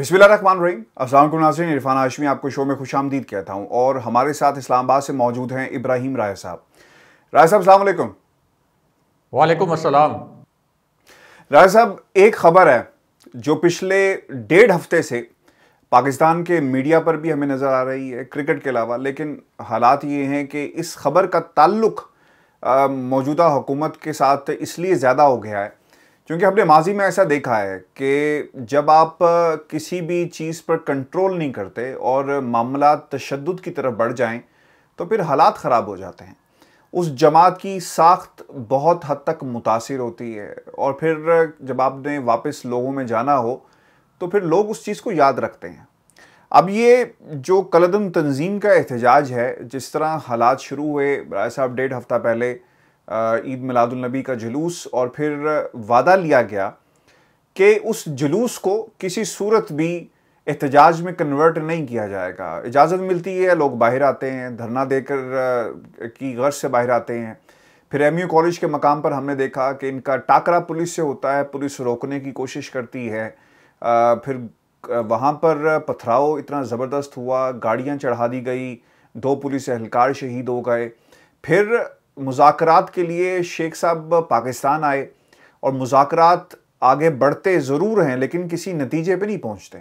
बिस्मिल्लाहिर्रहमानिर्रहीम। अस्सलाम वालेकुम नाज़रीन, इरफान हाशमी आपको शो में खुशामदीद कहता हूँ और हमारे साथ इस्लामाबाद से मौजूद हैं इब्राहिम राय साहब। राय साहब अस्सलाम वालेकुम। वालेकुम अस्सलाम। राय साहब, एक खबर है जो पिछले 1.5 हफ्ते से पाकिस्तान के मीडिया पर भी हमें नज़र आ रही है, क्रिकेट के अलावा। लेकिन हालात ये हैं कि इस खबर का ताल्लुक मौजूदा हुकूमत के साथ इसलिए ज़्यादा हो गया है क्योंकि हमने माजी में ऐसा देखा है कि जब आप किसी भी चीज़ पर कंट्रोल नहीं करते और मामला तशद्दुद की तरफ बढ़ जाएं तो फिर हालात ख़राब हो जाते हैं। उस जमात की साख्त बहुत हद तक मुतासिर होती है और फिर जब आपने वापस लोगों में जाना हो तो फिर लोग उस चीज़ को याद रखते हैं। अब ये जो कलदम तंजीम का एहतजाज है, जिस तरह हालात शुरू हुए राय साहब 1.5 हफ्ता पहले ईद मिलादुल नबी का जुलूस, और फिर वादा लिया गया कि उस जुलूस को किसी सूरत भी एहतजाज में कन्वर्ट नहीं किया जाएगा। इजाज़त मिलती है, लोग बाहर आते हैं, धरना देकर की गर्ज से बाहर आते हैं। फिर एमयू कॉलेज के मकाम पर हमने देखा कि इनका टाकरा पुलिस से होता है, पुलिस रोकने की कोशिश करती है। फिर वहाँ पर पथराव इतना ज़बरदस्त हुआ, गाड़ियाँ चढ़ा दी गई, 2 पुलिस एहलकार शहीद हो गए। फिर मुज़ाकरात के लिए शेख साहब पाकिस्तान आए और मुज़ाकरात आगे बढ़ते ज़रूर हैं लेकिन किसी नतीजे पे नहीं पहुँचते।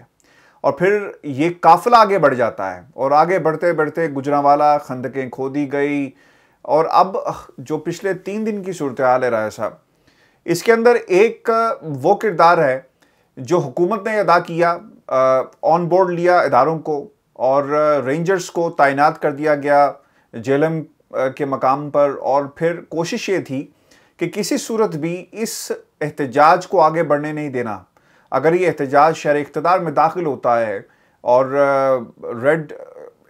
और फिर ये काफ़िला आगे बढ़ जाता है और आगे बढ़ते बढ़ते गुजरांवाला खंदकें खोदी गई। और अब जो पिछले 3 दिन की सूरत हाल है राय साहब, इसके अंदर एक वो किरदार है जो हुकूमत ने अदा किया, ऑन बोर्ड लिया इदारों को और रेंजर्स को तैनात कर दिया गया जेएलएम के मकाम पर। और फिर कोशिश ये थी कि किसी सूरत भी इस एहतजाज को आगे बढ़ने नहीं देना। अगर ये एहतजाज शहर इख्तिदार में दाखिल होता है और रेड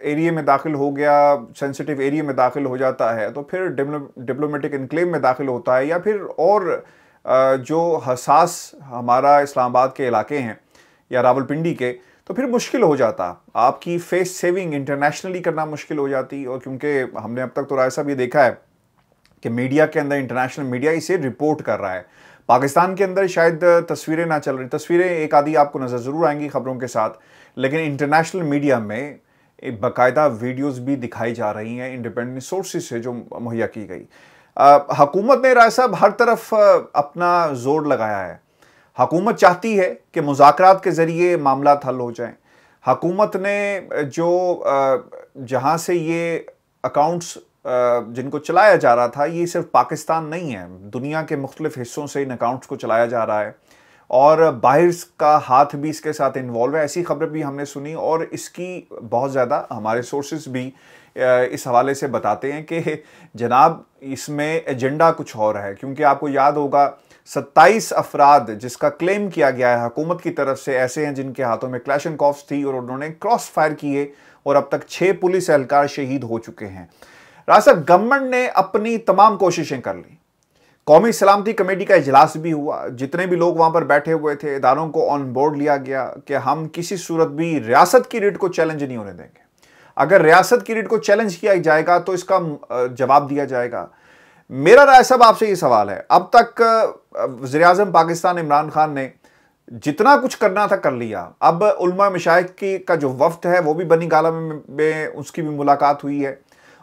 एरिया में दाखिल हो गया, सेंसिटिव एरिया में दाखिल हो जाता है, तो फिर डिप्लोमेटिक इनक्लेव में दाखिल होता है या फिर और जो हसास हमारा इस्लामाबाद के इलाके हैं या रावलपिंडी के, तो फिर मुश्किल हो जाता। आपकी फेस सेविंग इंटरनेशनली करना मुश्किल हो जाती। और क्योंकि हमने अब तक तो राय साहब ये देखा है कि मीडिया के अंदर, इंटरनेशनल मीडिया इसे रिपोर्ट कर रहा है। पाकिस्तान के अंदर शायद तस्वीरें ना चल रही, तस्वीरें एक आधी आपको नज़र ज़रूर आएंगी खबरों के साथ, लेकिन इंटरनेशनल मीडिया में बाकायदा वीडियोज़ भी दिखाई जा रही हैं इंडिपेंडेंट सोर्सेज से जो मुहैया की गई। हुकूमत ने राय साहब हर तरफ अपना जोर लगाया है। हुकूमत चाहती है कि मुज़ाकरात के ज़रिए मामला हल हो जाएं। हुकूमत ने जो जहाँ से ये अकाउंट्स जिनको चलाया जा रहा था, ये सिर्फ पाकिस्तान नहीं है, दुनिया के मुख्तलिफ हिस्सों से इन अकाउंट्स को चलाया जा रहा है और बाहर का हाथ भी इसके साथ इन्वॉल्व है। ऐसी खबर भी हमने सुनी और इसकी बहुत ज़्यादा हमारे सोर्सेज भी इस हवाले से बताते हैं कि जनाब इसमें एजेंडा कुछ और है। क्योंकि आपको याद होगा 27 अफराद जिसका क्लेम किया गया है हुकूमत की तरफ से ऐसे हैं जिनके हाथों में क्लैशनकॉफ्स थी और उन्होंने क्रॉस फायर किए और अब तक 6 पुलिस एहलकार शहीद हो चुके हैं। राजा गवर्नमेंट ने अपनी तमाम कोशिशें कर ली, कौमी सलामती कमेटी का इजलास भी हुआ, जितने भी लोग वहां पर बैठे हुए थे इदारों को ऑन बोर्ड लिया गया कि हम किसी सूरत भी रियासत की रीड को चैलेंज नहीं होने देंगे। अगर रियासत की रीड को चैलेंज किया जाएगा तो इसका जवाब दिया जाएगा। मेरा राय साहब आपसे ये सवाल है, अब तक वज़ीर-ए-आज़म पाकिस्तान इमरान खान ने जितना कुछ करना था कर लिया। अब उलमा मशाइख की का जो वफ्द है वो भी बनी गाला में उसकी भी मुलाकात हुई है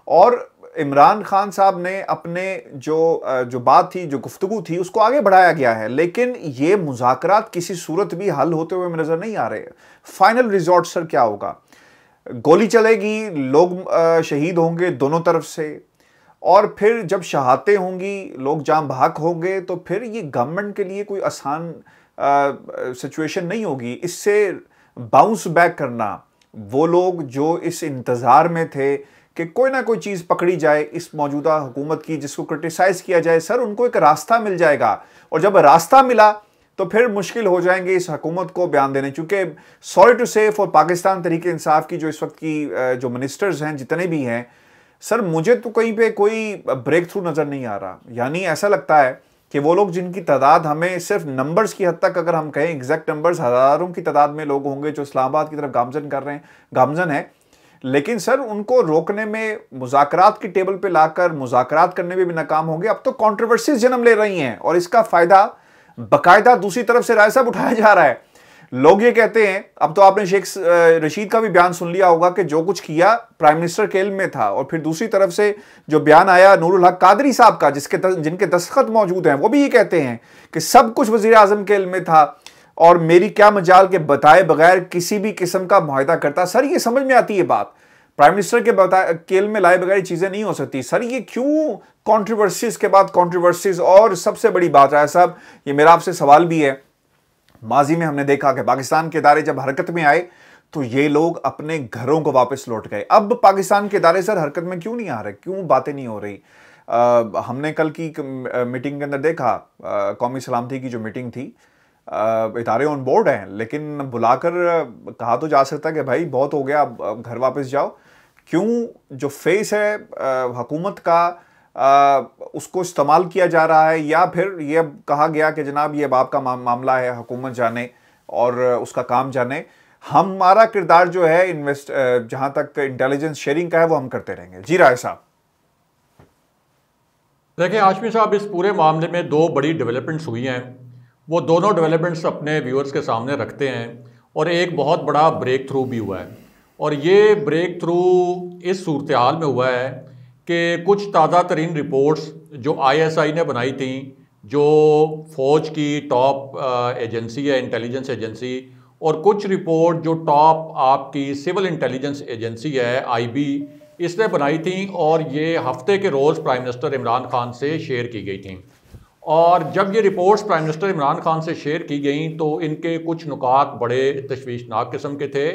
और इमरान खान साहब ने अपने जो बात थी, जो गुफ्तगू थी, उसको आगे बढ़ाया गया है। लेकिन ये मुज़ाकरात किसी सूरत भी हल होते हुए नजर नहीं आ रहे। फाइनल रिजॉर्ट सर क्या होगा? गोली चलेगी, लोग शहीद होंगे दोनों तरफ से और फिर जब शहादतें होंगी, लोग जान बहक होंगे, तो फिर ये गवर्नमेंट के लिए कोई आसान सिचुएशन नहीं होगी। इससे बाउंस बैक करना, वो लोग जो इस इंतज़ार में थे कि कोई ना कोई चीज़ पकड़ी जाए इस मौजूदा हुकूमत की जिसको क्रिटिसाइज़ किया जाए, सर उनको एक रास्ता मिल जाएगा और जब रास्ता मिला तो फिर मुश्किल हो जाएंगे इस हुकूमत को बयान देने। चूँकि सॉरी टू से फॉर पाकिस्तान तहरीक इंसाफ की जो इस वक्त की जो मिनिस्टर्स हैं जितने भी हैं, सर मुझे तो कहीं पे कोई ब्रेक थ्रू नज़र नहीं आ रहा। यानी ऐसा लगता है कि वो लोग जिनकी तादाद हमें सिर्फ नंबर्स की हद तक, अगर हम कहें एग्जैक्ट नंबर्स, हज़ारों की तादाद में लोग होंगे जो इस्लामाबाद की तरफ गामजन कर रहे हैं, गामजन है, लेकिन सर उनको रोकने में, मुज़ाकरात की टेबल पे लाकर मुज़ाकरात करने में भी नाकाम होंगे। अब तो कंट्रोवर्सीज जन्म ले रही हैं और इसका फ़ायदा बाकायदा दूसरी तरफ से राय साहब उठाया जा रहा है। लोग ये कहते हैं, अब तो आपने शेख रशीद का भी बयान सुन लिया होगा कि जो कुछ किया प्राइम मिनिस्टर के इल्म में था, और फिर दूसरी तरफ से जो बयान आया नूरुल हक कादरी साहब का, जिनके दस्तखत मौजूद हैं, वो भी ये कहते हैं कि सब कुछ वजीर आजम के इल्म में था और मेरी क्या मजाल के बताए बगैर किसी भी किस्म का मुआहदा करता। सर ये समझ में आती है बात, प्राइम मिनिस्टर के इल्म में लाए बगैर चीजें नहीं हो सकती। सर ये क्यों कंट्रोवर्सीज के बाद कंट्रोवर्सीज? और सबसे बड़ी बात है साहब, ये मेरा आपसे सवाल भी है, माजी में हमने देखा कि पाकिस्तान के इदारे जब हरकत में आए तो ये लोग अपने घरों को वापस लौट गए। अब पाकिस्तान के इदारे सर हरकत में क्यों नहीं आ रहे, क्यों बातें नहीं हो रही? हमने कल की मीटिंग के अंदर देखा, कौमी सलामती की जो मीटिंग थी, इदारे ऑन बोर्ड हैं, लेकिन बुलाकर कहा तो जा सकता है कि भाई बहुत हो गया, अब घर वापस जाओ। क्यों जो फेस है हुकूमत का उसको इस्तेमाल किया जा रहा है, या फिर ये कहा गया कि जनाब ये बाप का मामला है, हुकूमत जाने और उसका काम जाने, हमारा किरदार जो है जहां तक इंटेलिजेंस शेयरिंग का है वो हम करते रहेंगे। जी राय साहब। देखिए हाशमी साहब, इस पूरे मामले में दो बड़ी डेवलपमेंट्स हुई हैं, वो दोनों डेवलपमेंट्स अपने व्यूअर्स के सामने रखते हैं, और एक बहुत बड़ा ब्रेक थ्रू भी हुआ है। और ये ब्रेक थ्रू इस सूरत हाल में हुआ है कि कुछ ताज़ा तरीन रिपोर्ट्स जो ISI ने बनाई थी, जो फ़ौज की टॉप एजेंसी है, इंटेलिजेंस एजेंसी, और कुछ रिपोर्ट जो टॉप आपकी सिविल इंटेलिजेंस एजेंसी है IB, इसने बनाई थी, और ये हफ्ते के रोज़ प्राइम मिनिस्टर इमरान खान से शेयर की गई थी। और जब ये reports prime minister Imran Khan से शेयर की गई तो इनके कुछ नुकात बड़े तशवीशनाक किस्म के थे,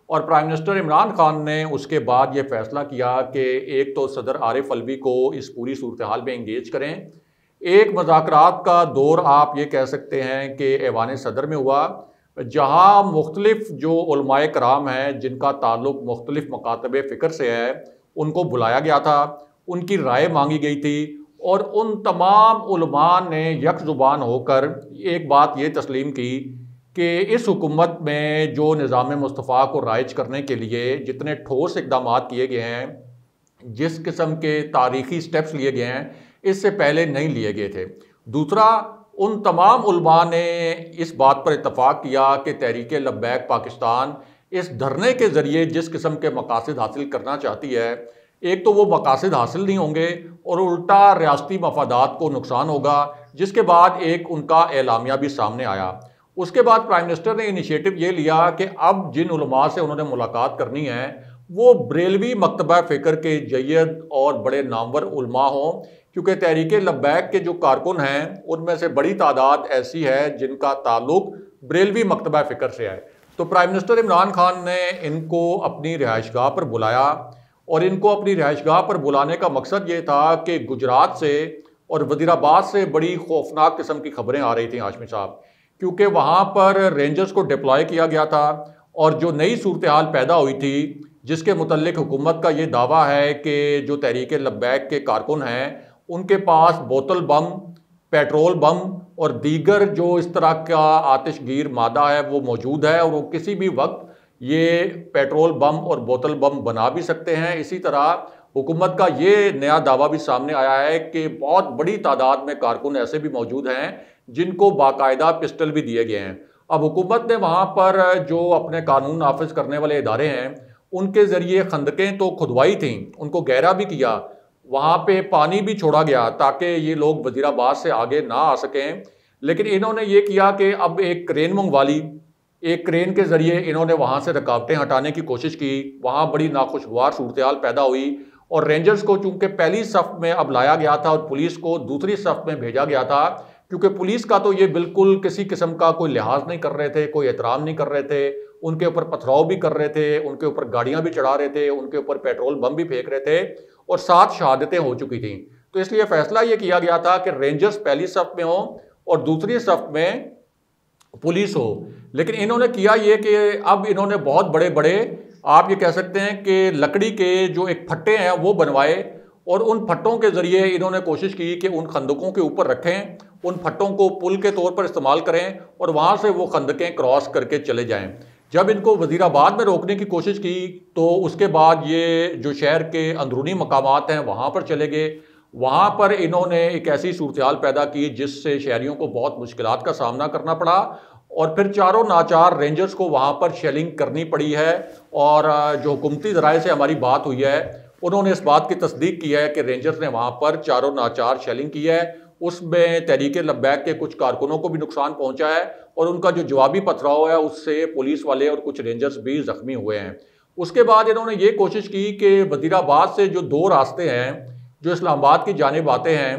और प्राइम मिनिस्टर इमरान खान ने उसके बाद ये फैसला किया कि एक तो सदर आरिफ अलवी को इस पूरी सूरत हाल में इंगेज करें। एक मज़ाकरात का दौर आप ये कह सकते हैं कि ऐवान सदर में हुआ, जहाँ मुख्तलिफ जो उलमाए कराम हैं जिनका ताल्लुक मुख्तलिफ मकातब फ़िक्र से है, उनको बुलाया गया था, उनकी राय मांगी गई थी, और उन तमाम उलमा ने यक ज़ुबान होकर एक बात ये तस्लीम की कि इस हुकूमत में जो निज़ाम मुस्तफ़ा को राइज करने के लिए जितने ठोस इक़दाम किए गए हैं, जिस किस्म के तारीख़ी स्टेप्स लिए गए हैं, इससे पहले नहीं लिए गए थे। दूसरा, उन तमाम उलमा ने इस बात पर इत्तफ़ाक़ किया कि तहरीक लब्बैक पाकिस्तान इस धरने के ज़रिए जिस किस्म के मकासद हासिल करना चाहती है, एक तो वो मकासद हासिल नहीं होंगे और उल्टा रियासती मफादात को नुकसान होगा, जिसके बाद एक उनका एलामिया भी सामने आया। उसके बाद प्राइम मिनिस्टर ने इनिशिएटिव ये लिया कि अब जिन उलमा से उन्होंने मुलाकात करनी है वो बरेलवी मकतबा फ़िक्र के जय्यद और बड़े नामवर उलमा हों, क्योंकि तहरीक लब्बैक के जो कारकुन हैं उनमें से बड़ी तादाद ऐसी है जिनका ताल्लुक बरेलवी मकतबा फ़िक्र से है। तो प्राइम मिनिस्टर इमरान खान ने इनको अपनी रिहाइशगाह पर बुलाया, और इनको अपनी रिहाइशगाह पर बुलाने का मकसद ये था कि गुजरात से और वज़ीराबाद से बड़ी खौफनाक किस्म की खबरें आ रही थी हाशमी साहब, क्योंकि वहाँ पर रेंजर्स को डिप्लॉय किया गया था, और जो नई सूरत हाल पैदा हुई थी जिसके मुतल्लिक हुकूमत का ये दावा है कि जो तहरीक लब्बैक के कारकुन हैं उनके पास बोतल बम, पेट्रोल बम और दीगर जो इस तरह का आतिशगीर मादा है वो मौजूद है, और वो किसी भी वक्त ये पेट्रोल बम और बोतल बम बना भी सकते हैं। इसी तरह हुकूमत का ये नया दावा भी सामने आया है कि बहुत बड़ी तादाद में कारकुन ऐसे भी मौजूद हैं जिनको बाकायदा पिस्टल भी दिए गए हैं। अब हुकूमत ने वहाँ पर जो अपने कानून नाफिज करने वाले इदारे हैं उनके ज़रिए खंदकें तो खुदवाई थी, उनको गहरा भी किया, वहाँ पे पानी भी छोड़ा गया ताकि ये लोग वज़ीराबाद से आगे ना आ सकें। लेकिन इन्होंने ये किया कि अब एक क्रेन मंगवा ली, एक क्रेन के ज़रिए इन्होंने वहाँ से रुकावटें हटाने की कोशिश की। वहाँ बड़ी नाखुशगवार सूरत हाल पैदा हुई, और रेंजर्स को चूँकि पहली सफ़ में अब लाया गया था और पुलिस को दूसरी सफ़ में भेजा गया था, क्योंकि पुलिस का तो ये बिल्कुल किसी किस्म का कोई लिहाज नहीं कर रहे थे, कोई एहतराम नहीं कर रहे थे, उनके ऊपर पथराव भी कर रहे थे, उनके ऊपर गाड़ियाँ भी चढ़ा रहे थे, उनके ऊपर पेट्रोल बम भी फेंक रहे थे, और 7 शहादतें हो चुकी थी। तो इसलिए फैसला ये किया गया था कि रेंजर्स पहली सफ़ में हों और दूसरी सफ़ में पुलिस हो। लेकिन इन्होंने किया ये कि अब इन्होंने बहुत बड़े बड़े, आप ये कह सकते हैं कि लकड़ी के जो एक फट्टे हैं वो बनवाए, और उन फट्टों के ज़रिए इन्होंने कोशिश की कि उन खंदकों के ऊपर रखें, उन फट्टों को पुल के तौर पर इस्तेमाल करें और वहाँ से वो खंदकें क्रॉस करके चले जाएं। जब इनको वज़ीराबाद में रोकने की कोशिश की तो उसके बाद ये जो शहर के अंदरूनी मकामात हैं वहाँ पर चले गए। वहाँ पर इन्होंने एक ऐसी सूरत हाल पैदा की जिससे शहरियों को बहुत मुश्किलात का सामना करना पड़ा, और फिर चारों नाचार रेंजर्स को वहाँ पर शेलिंग करनी पड़ी है। और जो हुकूमती ज़राए से हमारी बात हुई है उन्होंने इस बात की तस्दीक की है कि रेंजर्स ने वहाँ पर चारों नाचार शेलिंग की है। उसमें तहरीक लब्बैक के कुछ कारकुनों को भी नुकसान पहुँचा है और उनका जो जवाबी पथराव है उससे पुलिस वाले और कुछ रेंजर्स भी ज़ख्मी हुए हैं। उसके बाद इन्होंने ये कोशिश की कि वज़ीराबाद से जो दो रास्ते हैं जो इस्लामाबाद की जानिब आते हैं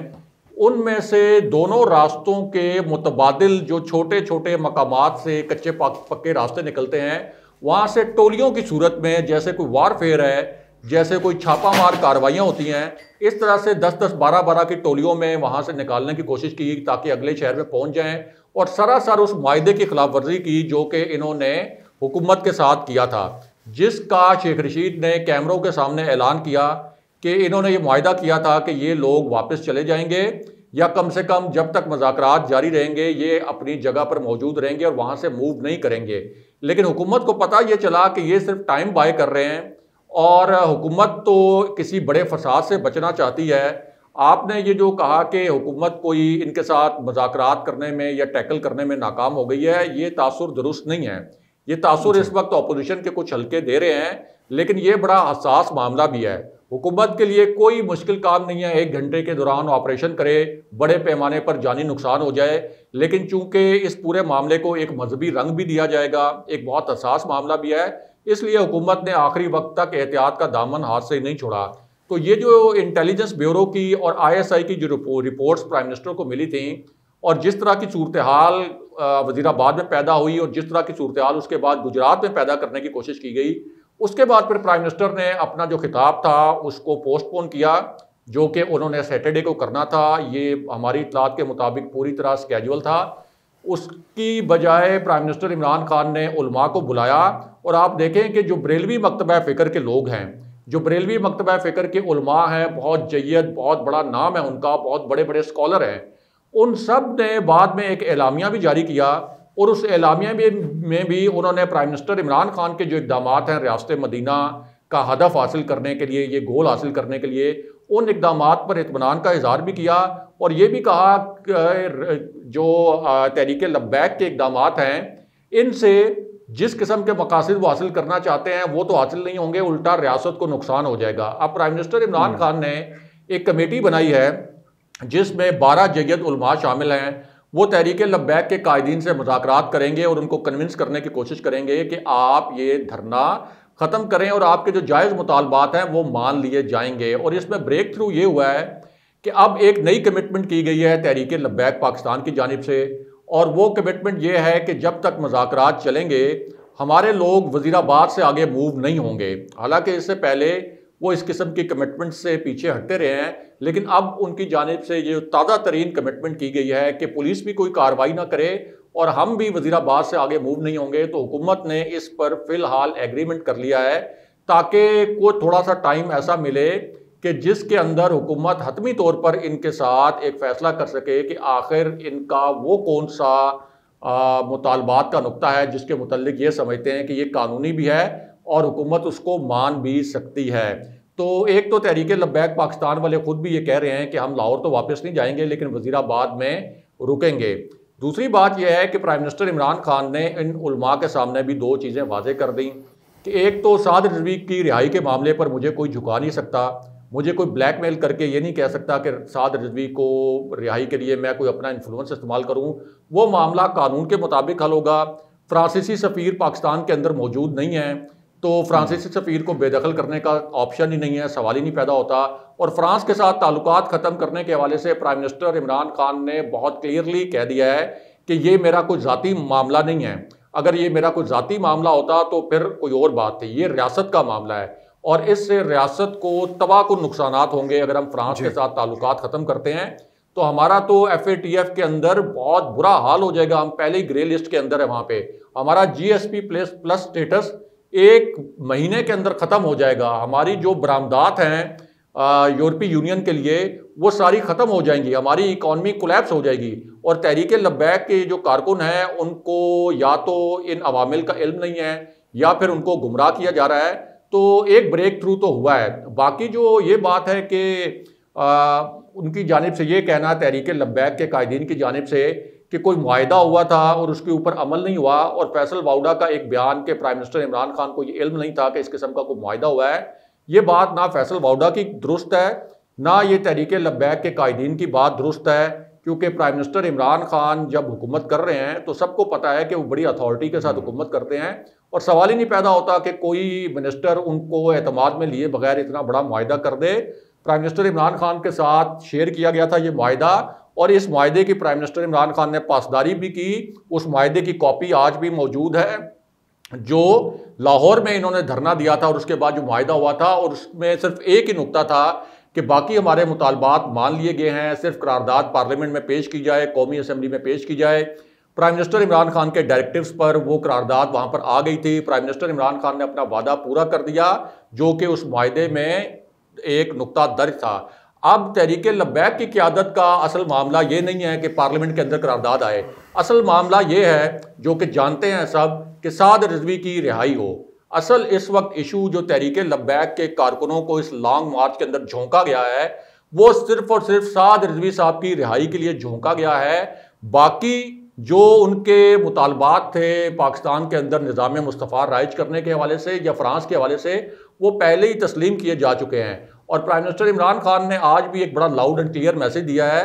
उनमें से दोनों रास्तों के मुतबादिल जो छोटे छोटे मकामात से कच्चे पक्के रास्ते निकलते हैं वहाँ से टोलियों की सूरत में, जैसे कोई वारफेयर है, जैसे कोई छापामार कार्रवाइयाँ होती हैं, इस तरह से 10-10, 12-12 की टोलियों में वहाँ से निकालने की कोशिश की ताकि अगले शहर में पहुँच जाएं और सरासर उस मायदे की खिलाफ वर्जी की जो कि इन्होंने हुकूमत के साथ किया था, जिसका शेख रशीद ने कैमरों के सामने ऐलान किया कि इन्होंने ये मुआहदा किया था कि ये लोग वापस चले जाएंगे या कम से कम जब तक मुज़ाकरात जारी रहेंगे ये अपनी जगह पर मौजूद रहेंगे और वहाँ से मूव नहीं करेंगे। लेकिन हुकूमत को पता ये चला कि ये सिर्फ टाइम बाय कर रहे हैं और हुकूमत तो किसी बड़े फसाद से बचना चाहती है। आपने ये जो कहा कि हुकूमत कोई इनके साथ मुज़ाकरात करने में या टैकल करने में नाकाम हो गई है, ये तासुर दुरुस्त नहीं है। ये तासुर इस वक्त अपोजिशन के कुछ हल्के दे रहे हैं, लेकिन ये बड़ा हसास मामला भी है। हुकूमत के लिए कोई मुश्किल काम नहीं है 1 घंटे के दौरान ऑपरेशन करे, बड़े पैमाने पर जानी नुकसान हो जाए, लेकिन चूंकि इस पूरे मामले को एक मजहबी रंग भी दिया जाएगा, एक बहुत हसास मामला भी है, इसलिए हुकूमत ने आखिरी वक्त तक एहतियात का दामन हाथ से नहीं छोड़ा। तो ये जो इंटेलिजेंस ब्यूरो की और ISI की जो रिपोर्ट्स प्राइम मिनिस्टर को मिली थी और जिस तरह की सूरत हाल वज़ीराबाद में पैदा हुई और जिस तरह की सूरत हाल उसके बाद गुजरात में पैदा करने की कोशिश की गई, उसके बाद फिर प्राइम मिनिस्टर ने अपना जो खिताब था उसको पोस्टपोन किया, जो कि उन्होंने सैटरडे को करना था। ये हमारी इत्तलात के मुताबिक पूरी तरह स्केड्यूल था। उसकी बजाय प्राइम मिनिस्टर इमरान खान ने उलमा को बुलाया और आप देखें कि जो बरेलवी मकतबा फ़िक्र के लोग हैं, जो बरेलवी मकतबा फ़िक्र के उलमा हैं, बहुत जय्यद, बहुत बड़ा नाम है उनका, बहुत बड़े बड़े स्कॉलर हैं, उन सब ने बाद में एक एलामिया भी जारी किया और उस एलामिया में भी उन्होंने प्राइम मिनिस्टर इमरान खान के जो इक़दाम हैं रियासत मदीना का हदफ हासिल करने के लिए, ये गोल हासिल करने के लिए, उन इक़दाम पर इत्मीनान का इज़हार भी किया और ये भी कहा कि जो तहरीक लब्बैक के इक़दाम हैं इनसे जिस किस्म के मकासद वो हासिल करना चाहते हैं वो तो हासिल नहीं होंगे, उल्टा रियासत को नुकसान हो जाएगा। अब प्राइम मिनिस्टर इमरान खान ने एक कमेटी बनाई है जिसमें 12 जय्यद उलमा शामिल हैं। वो तहरीक लब्बैक के कायदीन से मुज़ाकरात करेंगे और उनको कन्विंस करने की कोशिश करेंगे कि आप ये धरना ख़त्म करें और आपके जो जायज़ मुतालबात हैं वो मान लिए जाएंगे। और इसमें ब्रेक थ्रू ये हुआ है कि अब एक नई कमिटमेंट की गई है तहरीक लब्बैक पाकिस्तान की जानिब से, और वो कमिटमेंट ये है कि जब तक मुज़ाकरात चलेंगे हमारे लोग वज़ीराबाद से आगे मूव नहीं होंगे। हालांकि इससे पहले वो इस किस्म की कमिटमेंट से पीछे हटते रहे हैं, लेकिन अब उनकी जानिब से ये ताज़ा तरीन कमिटमेंट की गई है कि पुलिस भी कोई कार्रवाई ना करे और हम भी वज़ीराबाद से आगे मूव नहीं होंगे। तो हुकूमत ने इस पर फ़िलहाल एग्रीमेंट कर लिया है ताकि को थोड़ा सा टाइम ऐसा मिले कि जिसके अंदर हुकूमत हतमी तौर पर इनके साथ एक फ़ैसला कर सके कि आखिर इनका वो कौन सा मुतालबात का नुक्ता है जिसके मुतल्लिक ये समझते हैं कि ये कानूनी भी है और हुकूमत उसको मान भी सकती है। तो एक तो तहरीक लब्बैक पाकिस्तान वाले खुद भी ये कह रहे हैं कि हम लाहौर तो वापस नहीं जाएंगे लेकिन वज़ीराबाद में रुकेंगे। दूसरी बात यह है कि प्राइम मिनिस्टर इमरान खान ने इन उलमा के सामने भी 2 चीज़ें वाज़ेह कर दी कि एक तो साद रिजवी की रिहाई के मामले पर मुझे कोई झुका नहीं सकता, मुझे कोई ब्लैकमेल करके ये नहीं कह सकता कि साद रिजवी को रिहाई के लिए मैं कोई अपना इन्फ्लुएंस इस्तेमाल करूँ। वो मामला कानून के मुताबिक हल होगा। फ्रांसीसी सफ़ीर पाकिस्तान के अंदर मौजूद नहीं है तो फ्रांसीसी सफ़ीर को बेदखल करने का ऑप्शन ही नहीं है, सवाल ही नहीं पैदा होता। और फ्रांस के साथ ताल्लुकात ख़त्म करने के हवाले से प्राइम मिनिस्टर इमरान खान ने बहुत क्लियरली कह दिया है कि ये मेरा कोई ज़ाती मामला नहीं है। अगर ये मेरा कोई ज़ाती मामला होता तो फिर कोई और बात थी, ये रियासत का मामला है और इससे रियासत को तबाहकुन नुकसानात होंगे। अगर हम फ्रांस के साथ ताल्लुकात ख़त्म करते हैं तो हमारा तो FATF के अंदर बहुत बुरा हाल हो जाएगा, हम पहले ही ग्रे लिस्ट के अंदर है। वहाँ पे हमारा GSP+ स्टेटस 1 महीने के अंदर ख़त्म हो जाएगा। हमारी जो बरामदात हैं यूरोपीय यूनियन के लिए वो सारी ख़त्म हो जाएंगी, हमारी इकॉनमी कोलैप्स हो जाएगी। और तहरीक लब्बैक के जो कारकुन हैं उनको या तो इन अवामिल का इल्म नहीं है या फिर उनको गुमराह किया जा रहा है। तो एक ब्रेक थ्रू तो हुआ है। बाकी जो ये बात है कि उनकी जानिब से ये कहना तहरीक लब्बैक के कायदीन की जानिब से कि कोई मुआहिदा हुआ था और उसके ऊपर अमल नहीं हुआ, और फैसल वाउडा का एक बयान के प्राइम मिनिस्टर इमरान खान को ये इल्म नहीं था कि इस किस्म का कोई मुआहिदा हुआ है। ये बात ना फैसल वाउडा की दुरुस्त है, ना ये तहरीक लब्बैक के कायदीन की बात दुरुस्त है, क्योंकि प्राइम मिनिस्टर इमरान खान जब हुकूमत कर रहे हैं तो सबको पता है कि वो बड़ी अथॉरिटी के साथ हुकूमत करते हैं, और सवाल ही नहीं पैदा होता कि कोई मिनिस्टर उनको एतमाद में लिए बगैर इतना बड़ा मुआहिदा कर दे। प्राइम मिनिस्टर इमरान खान के साथ शेयर किया गया था ये मुआहिदा, और इस मुआहिदे की प्राइम मिनिस्टर इमरान खान ने पासदारी भी की। उस मुआहिदे की कॉपी आज भी मौजूद है, जो लाहौर में इन्होंने धरना दिया था और उसके बाद जो मुआहिदा हुआ था, और उसमें सिर्फ एक ही नुक्ता था कि बाकी हमारे मुतालबात मान लिए गए हैं, सिर्फ करारदाद पार्लियामेंट में पेश की जाए, कौमी असम्बली में पेश की जाए। प्राइम मिनिस्टर इमरान खान के डायरेक्टिव्स पर वो करारदाद वहाँ पर आ गई थी। प्राइम मिनिस्टर इमरान खान ने अपना वादा पूरा कर दिया, जो कि उस मुआहिदे में एक नुक्ता दर्ज था। अब तहरीक लब्बैक की क़यादत का असल मामला ये नहीं है कि पार्लियामेंट के अंदर करारदाद आए, असल मामला ये है, जो कि जानते हैं सब, कि साद रिजवी की रिहाई हो। असल इस वक्त इशू जो तहरीक लब्बैक के कारकुनों को इस लॉन्ग मार्च के अंदर झोंका गया है, वो सिर्फ और सिर्फ साद रिजवी साहब की रिहाई के लिए झोंका गया है। बाकी जो उनके मुतालबात थे पाकिस्तान के अंदर निज़ाम मुस्तफ़ा राइज करने के हवाले से या फ्रांस के हवाले से, वो पहले ही तस्लीम किए जा चुके हैं। और प्राइम मिनिस्टर इमरान खान ने आज भी एक बड़ा लाउड एंड क्लियर मैसेज दिया है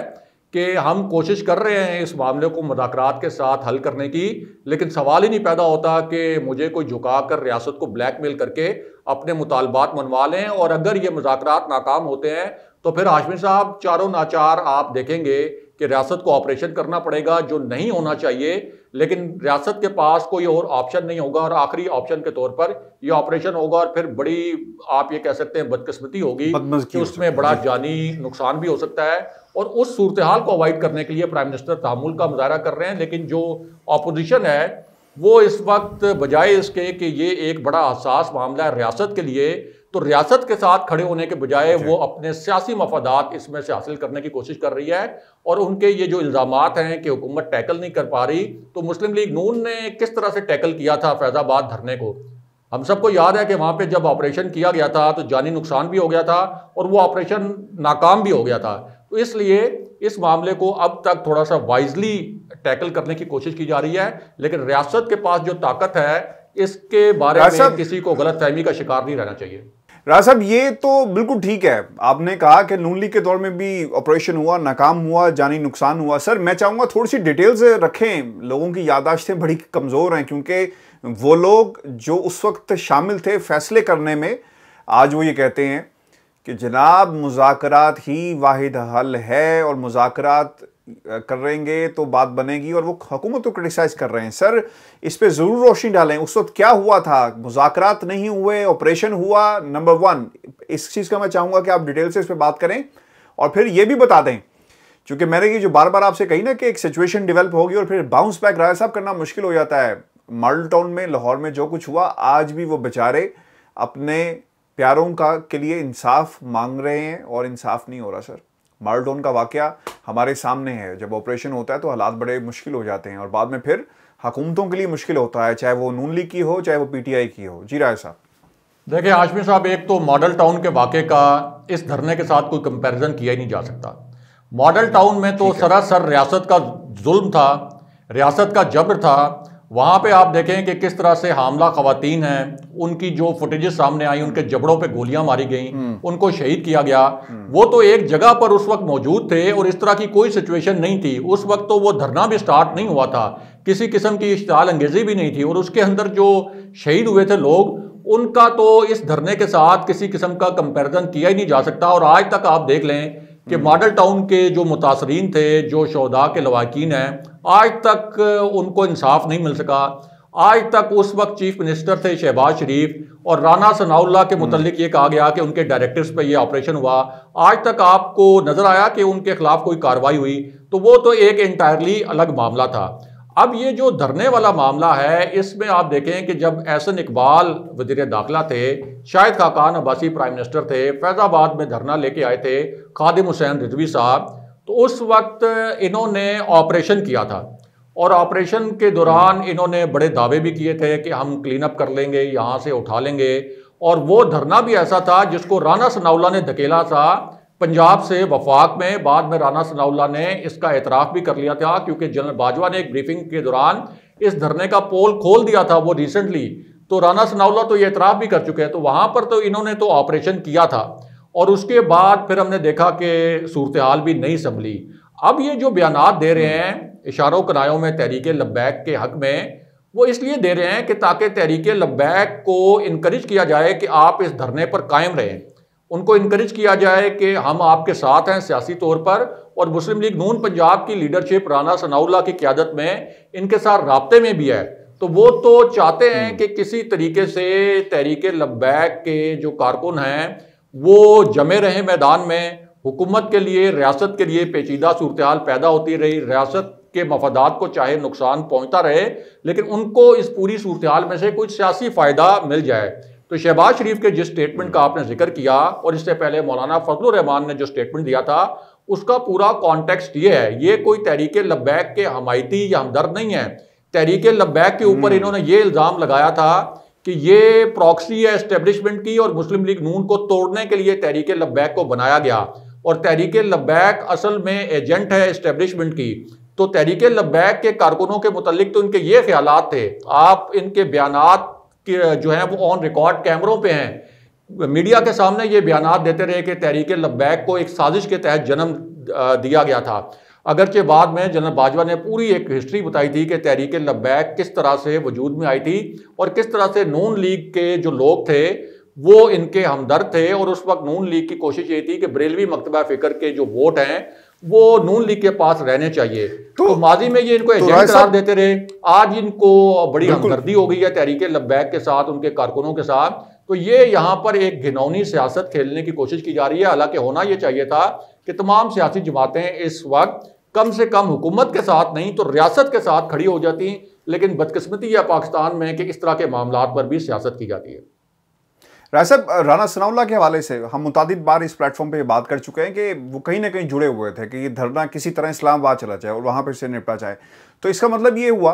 कि हम कोशिश कर रहे हैं इस मामले को मुज़ाकरात के साथ हल करने की, लेकिन सवाल ही नहीं पैदा होता कि मुझे कोई झुका कर रियासत को ब्लैकमेल करके अपने मुतालबात मनवा लें। और अगर ये मुज़ाकरात नाकाम होते हैं तो फिर हाशमी साहब चारों नाचार आप देखेंगे कि रियासत को ऑपरेशन करना पड़ेगा, जो नहीं होना चाहिए, लेकिन रियासत के पास कोई और ऑप्शन नहीं होगा, और आखिरी ऑप्शन के तौर पर ये ऑपरेशन होगा। और फिर बड़ी आप ये कह सकते हैं बदकिस्मती होगी कि उसमें बड़ा जानी नुकसान भी हो सकता है, और उस सूरत हाल को अवॉइड करने के लिए प्राइम मिनिस्टर तहम्मुल का मुजाहरा कर रहे हैं। लेकिन जो अपोजिशन है वो इस वक्त बजाय इसके कि ये एक बड़ा हसास मामला है रियासत के लिए, तो रियासत के साथ खड़े होने के बजाय वो अपने सियासी मफादात इसमें से हासिल करने की कोशिश कर रही है। और उनके ये जो इल्ज़ामात हैं कि हुकूमत टैकल नहीं कर पा रही, तो मुस्लिम लीग नून ने किस तरह से टैकल किया था फैज़ाबाद धरने को, हम सबको याद है कि वहाँ पे जब ऑपरेशन किया गया था तो जानी नुकसान भी हो गया था और वो ऑपरेशन नाकाम भी हो गया था। तो इसलिए इस मामले को अब तक थोड़ा सा वाइजली टैकल करने की कोशिश की जा रही है, लेकिन रियासत के पास जो ताकत है इसके बारे में किसी को गलतफहमी का शिकार नहीं रहना चाहिए। राज साहब, ये तो बिल्कुल ठीक है, आपने कहा कि नून लीग के दौर में भी ऑपरेशन हुआ, नाकाम हुआ, जानी नुकसान हुआ। सर मैं चाहूँगा थोड़ी सी डिटेल्स रखें, लोगों की याददाश्तें बड़ी कमज़ोर हैं, क्योंकि वो लोग जो उस वक्त शामिल थे फैसले करने में, आज वो ये कहते हैं कि जनाब मुज़ाकरात ही वाहिद हल है और मुज़ाकरात करेंगे तो बात बनेगी, और वो हुकूमत को क्रिटिसाइज़ कर रहे हैं। सर इस पे ज़रूर रोशनी डालें, उस वक्त क्या हुआ था, मुज़ाकरात नहीं हुए, ऑपरेशन हुआ, नंबर वन, इस चीज़ का मैं चाहूँगा कि आप डिटेल से इस पर बात करें। और फिर ये भी बता दें, क्योंकि मैंने ये जो बार बार आपसे कही ना कि एक सिचुएशन डेवलप होगी और फिर बाउंस बैक राय साहब करना मुश्किल हो जाता है। मॉडल टाउन में, लाहौर में जो कुछ हुआ, आज भी वो बेचारे अपने प्यारों का के लिए इंसाफ मांग रहे हैं और इंसाफ नहीं हो रहा। सर मॉडल टाउन का वाकया हमारे सामने है, जब ऑपरेशन होता है तो हालात बड़े मुश्किल हो जाते हैं और बाद में फिर हुकूमतों के लिए मुश्किल होता है, चाहे वो नून लीग की हो चाहे वो पीटीआई की हो। जी राय साहब। देखिए हाशमी साहब, एक तो मॉडल टाउन के वाक़े का इस धरने के साथ कोई कंपैरिजन किया ही नहीं जा सकता। मॉडल टाउन में तो सरासर रियासत का जुल्म था, रियासत का जबर था। वहाँ पे आप देखें कि किस तरह से हामला खवातीन हैं, उनकी जो फुटेजेस सामने आई, उनके जबड़ों पे गोलियां मारी गईं, उनको शहीद किया गया। वो तो एक जगह पर उस वक्त मौजूद थे और इस तरह की कोई सिचुएशन नहीं थी। उस वक्त तो वो धरना भी स्टार्ट नहीं हुआ था, किसी किस्म की इश्तिआल अंगेजी भी नहीं थी, और उसके अंदर जो शहीद हुए थे लोग, उनका तो इस धरने के साथ किसी किस्म का कंपेरिजन किया ही नहीं जा सकता। और आज तक आप देख लें कि मॉडल टाउन के जो मुतासरीन थे, जो शोहदा के लवाकिन हैं, आज तक उनको इंसाफ नहीं मिल सका। आज तक उस वक्त चीफ मिनिस्टर थे शहबाज शरीफ, और राना सनाउल्लाह के मुतल्लिक ये कहा गया कि उनके डायरेक्टर्स पे ये ऑपरेशन हुआ। आज तक आपको नजर आया कि उनके खिलाफ कोई कार्रवाई हुई? तो वो तो एक एंटायरली अलग मामला था। अब ये जो धरने वाला मामला है, इसमें आप देखें कि जब एहसन इकबाल वज़ीर दाखिला थे, शाहिद खाकान अब्बासी प्राइम मिनिस्टर थे, फैज़ाबाद में धरना लेके आए थे खादिम हुसैन रिजवी साहब, तो उस वक्त इन्होंने ऑपरेशन किया था, और ऑपरेशन के दौरान इन्होंने बड़े दावे भी किए थे कि हम क्लीन अप कर लेंगे, यहाँ से उठा लेंगे। और वो धरना भी ऐसा था जिसको राना सनाउल्लाह ने धकेला था पंजाब से वफाक में। बाद में राना सनाउल्लाह ने इसका एतराफ़ भी कर लिया था, क्योंकि जनरल बाजवा ने एक ब्रीफिंग के दौरान इस धरने का पोल खोल दिया था वो रिसेंटली। तो राना सनाउल्लाह तो ये एतराफ़ भी कर चुके हैं, तो वहाँ पर तो इन्होंने तो ऑपरेशन किया था और उसके बाद फिर हमने देखा कि सूरत हाल भी नहीं संभली। अब ये जो बयानात दे रहे हैं इशारों कनायों में तहरीक लब्बैक के हक में, वो इसलिए दे रहे हैं कि ताकि तहरीक लब्बैक को इनकरेज किया जाए कि आप इस धरने पर कायम रहें, उनको इनकरेज किया जाए कि हम आपके साथ हैं सियासी तौर पर। और मुस्लिम लीग नून पंजाब की लीडरशिप राना सनाउल्लाह की क़यादत में इनके साथ राब्ते में भी है। तो वो तो चाहते हैं कि किसी तरीके से तहरीक लब्बैक के जो कारकुन हैं वो जमे रहें मैदान में। हुकूमत के लिए, रियासत के लिए पेचीदा सूरत हाल पैदा होती रही, रियासत के मफादात को चाहे नुकसान पहुंचता रहे, लेकिन उनको इस पूरी सूरत हाल में से कुछ सियासी फ़ायदा मिल जाए। तो शहबाज शरीफ के जिस स्टेटमेंट का आपने जिक्र किया और इससे पहले मौलाना फजलुर रहमान ने जो स्टेटमेंट दिया था, उसका पूरा कॉन्टेक्स्ट ये है, ये कोई तहरीक लब्बैक के हमायती या हमदर्द नहीं है। तहरीक लब्बैक के ऊपर इन्होंने ये इल्ज़ाम लगाया था कि ये प्रॉक्सी है एस्टेब्लिशमेंट की और मुस्लिम लीग नून को तोड़ने के लिए तहरीक लब्बैक को बनाया गया, और तहरीक लब्बैक असल में एजेंट है एस्टेब्लिशमेंट की। तो तहरीक लब्बैक के कारकुनों के मुतल्लिक तो इनके ये ख्यालात थे, आप इनके बयानात जो हैं वो ऑन रिकॉर्ड कैमरों पे हैं, मीडिया के सामने ये बयानात देते रहे कि तहरीक लब्बैक को एक साजिश के तहत जन्म दिया गया था। अगरचे बाद में जनरल बाजवा ने पूरी एक हिस्ट्री बताई थी कि तहरीक लब्बैक किस तरह से वजूद में आई थी और किस तरह से नून लीग के जो लोग थे वो इनके हमदर्द थे। और उस वक्त नून लीग की कोशिश ये थी कि बरेलवी मकतबा फ़िक्र के जो वोट हैं वो नून लीग के पास रहने चाहिए। तो माजी में ये इनको एजेंट करार देते रहे, आज इनको बड़ी हमदर्दी हो गई है तहरीक लब्बैक के साथ, उनके कारकुनों के साथ। तो ये यहाँ पर एक घिनौनी सियासत खेलने की कोशिश की जा रही है। हालांकि होना ये चाहिए था कि तमाम सियासी जमातें इस वक्त कम से कम हुकूमत के साथ नहीं तो रियासत के साथ खड़ी हो जाती, लेकिन बदकिस्मती है पाकिस्तान में कि इस तरह के मामलात पर भी सियासत की जाती है। राय साहब, राना सनाउल्लाह के हवाले से हम मुतादिद बार इस प्लेटफॉर्म पे बात कर चुके हैं कि वो कहीं ना कहीं जुड़े हुए थे कि ये धरना किसी तरह इस्लामाबाद चला जाए और वहाँ पर से निपटा जाए। तो इसका मतलब ये हुआ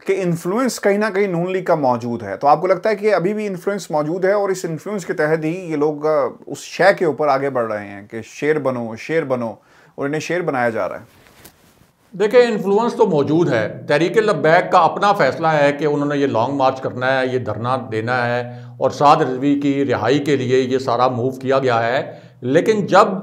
कि इन्फ्लुएंस कहीं ना कहीं नून लीग का मौजूद है। तो आपको लगता है कि अभी भी इन्फ्लुएंस मौजूद है और इस इन्फ्लुएंस के तहत ही ये लोग उस शय के ऊपर आगे बढ़ रहे हैं कि शेर बनो और इन्हें शेर बनाया जा रहा है? देखिए, इन्फ्लुएंस तो मौजूद है। तहरीक लब्बैक का अपना फैसला है कि उन्होंने ये लॉन्ग मार्च करना है, ये धरना देना है और साद रिजवी की रिहाई के लिए ये सारा मूव किया गया है। लेकिन जब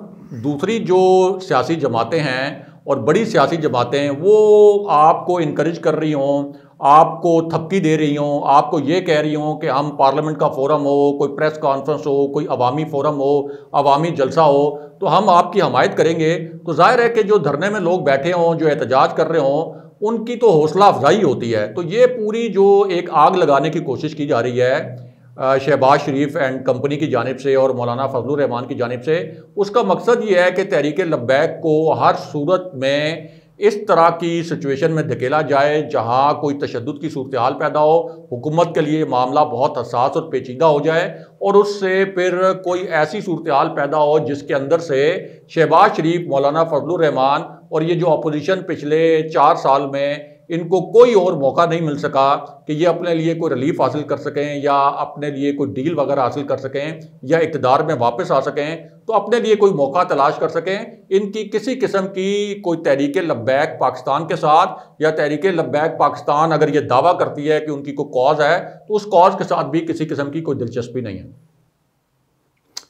दूसरी जो सियासी जमातें हैं और बड़ी सियासी जमातें वो आपको इनकरेज कर रही हों, आपको थपकी दे रही हों, आपको ये कह रही हों कि हम पार्लियामेंट का फोरम हो, कोई प्रेस कॉन्फ्रेंस हो, कोई अवामी फोरम हो, अवामी जलसा हो, तो हम आपकी हमायत करेंगे, तो जाहिर है कि जो धरने में लोग बैठे हों, जो एहतजाज कर रहे हों, उनकी तो हौसला अफजाई होती है। तो ये पूरी जो एक आग लगाने की कोशिश की जा रही है शहबाज शरीफ एंड कंपनी की जानिब से और मौलाना फजलुर रहमान की जानिब से, उसका मकसद ये है कि तहरीक लब्बैक को हर सूरत में इस तरह की सिचुएशन में धकेला जाए जहां कोई तशद्दुद की सूरत हाल पैदा हो, हुकूमत के लिए मामला बहुत हसास और पेचीदा हो जाए और उससे फिर कोई ऐसी सूरत हाल पैदा हो जिसके अंदर से शहबाज शरीफ, मौलाना फजलुर रहमान और ये जो अपोजिशन पिछले 4 साल में इनको कोई और मौका नहीं मिल सका कि ये अपने लिए कोई रिलीफ हासिल कर सकें या अपने लिए कोई डील वगैरह हासिल कर सकें या इक़्तिदार में वापस आ सकें, तो अपने लिए कोई मौका तलाश कर सकें। इनकी किसी किस्म की कोई तहरीक लब्बैक पाकिस्तान के साथ या तहरीक लब्बैक पाकिस्तान अगर ये दावा करती है कि उनकी कोई कॉज है तो उस कॉज के साथ भी किसी किस्म की कोई दिलचस्पी नहीं है।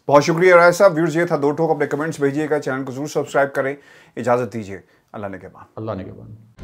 बहुत शुक्रिया राय साहब। व्यूअर्स, ये था दो टोक। अपने कमेंट्स भेजिएगा, चैनल को जरूर सब्सक्राइब करें। इजाज़त दीजिए। अल्लाह ने के बाद।